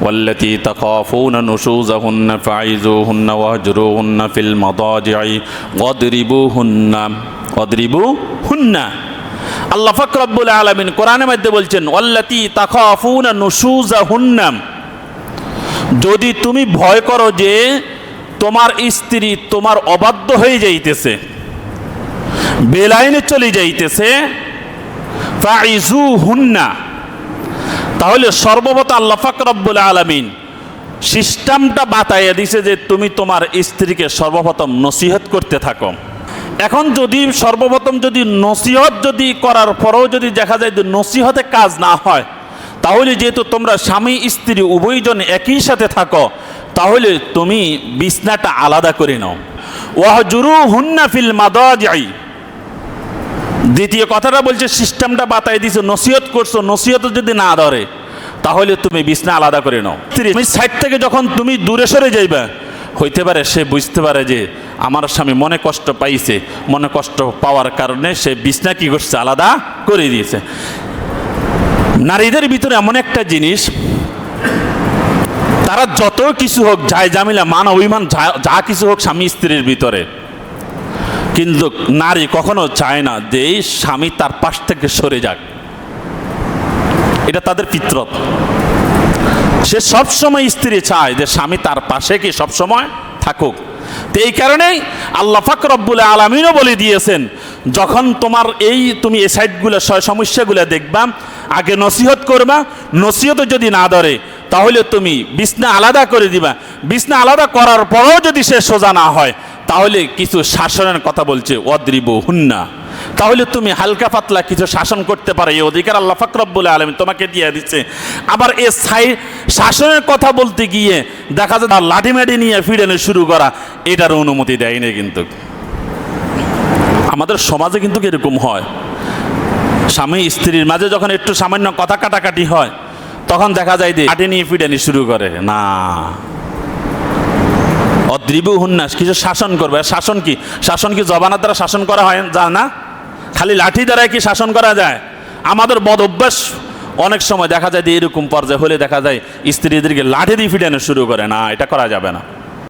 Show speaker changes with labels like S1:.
S1: ওয়াল্লাতী তাখাফুনা নুশুযাহুন্না ফাইযুহুন্না ওয়াহজুরুহুন্না feel মাদাজি'i ওয়াদরিবুহুন্না। আল্লাহ পাক রব্বুল আলামিন কোরআনের মধ্যে বলছেন ওয়াল্লাতী তাখাফুনা নুশুযাহুন্না, যদি তুমি ভয় করো যে তোমার স্ত্রী তোমার অবাধ্য হয়ে যাইতেছে, বেলাইনে চলে যাইতেছে, ফাইযুহুন্না, তাহলে সর্বপ্রথম আল্লাহ পাক রব্বুল আলামিন সিস্টেমটা বাতাইয়া দিছে যে তুমি তোমার স্ত্রীকে সর্বপ্রথম নসিহত করতে থাকো। এখন যদি সর্বপ্রথম যদি নসিহত যদি করার পরেও যদি দেখা যায় যে নসিহতে কাজ না হয়, তাহলে যেহেতু তোমরা স্বামী স্ত্রী উভয়জন একই সাথে থাকো, তাহলে তুমি বিছনাটা আলাদা করে নাও। ওয়াহজুরুহুন্না ফিল মাদাজি'i, দ্বিতীয় কথাটা বলছে সিস্টেমটা বাতাই দিছে, নসিহত করছো, নসিহত যদি না ধরে তাহলে তুমি বিছনা আলাদা করে নাও। তুমি সাইড থেকে যখন তুমি দূরে সরে যাইবা, হইতে পারে সে বুঝতে পারে যে আমার স্বামী মনে কষ্ট পাইছে, মনে কষ্ট পাওয়ার কারণে সে বিছনা কি করছে, আলাদা করে দিয়েছে। নারীদের ভিতরে এমন একটা জিনিস, তারা যত কিছু হোক, ঝাই ঝামেলা মান অভিমান যা কিছু হোক স্বামী স্ত্রীর ভিতরে, কিন্তু নারী কখনো চায় না যে এই স্বামী তার পাশ থেকে সরে যাক। এটা তাদের ফিতরত। সে সবসময় স্ত্রী চায় যে স্বামী তার পাশে কি সবসময় থাকুক। তো এই কারণেই আল্লাহ পাক রব্বুল আলামিনও বলে দিয়েছেন, যখন তোমার তুমি এই সাইডগুলো সমস্যাগুলো দেখবা, আগে নসিহত করবা, নসিহত যদি না ধরে তাহলে তুমি বিছনা আলাদা করে দিবা। বিছনা আলাদা করার পরেও যদি সে সোজা না হয়, তাহলে কিছু শাসনের কথা বলছে ওয়াদরিবুহুন্না, তাহলে তুমি হালকা পাতলা কিছু শাসন করতে পারো, এই অধিকার আল্লাহ পাক রব্বুল আলামিন তোমাকে দিয়ে দিচ্ছে। আবার এই শাসনের কথা বলতে গিয়ে দেখা যায় লাঠি মাটি নিয়ে ফিরানো শুরু করা, এটার অনুমতি দেয়নি। কিন্তু আমাদের সমাজে কিন্তু এরকম হয়, স্বামী স্ত্রীর মাঝে যখন একটু সামান্য কথা কাটাকাটি হয়, তখন দেখা যায় যে লাঠি নিয়ে ফিরানি শুরু করে। না, অদ্রিবুহুন্না, কিছু শাসন করবে। শাসন কি? শাসন কি জবানের দ্বারা শাসন করা হয় যায় না? খালি লাঠি দ্বারাই কি শাসন করা যায়? আমাদের বদ অভ্যাস অনেক সময় দেখা যায় যে এরকম পর্যায়ে হলে দেখা যায় স্ত্রীদেরকে লাঠি দিয়ে ফিটানো শুরু করে। না, এটা করা যাবে না।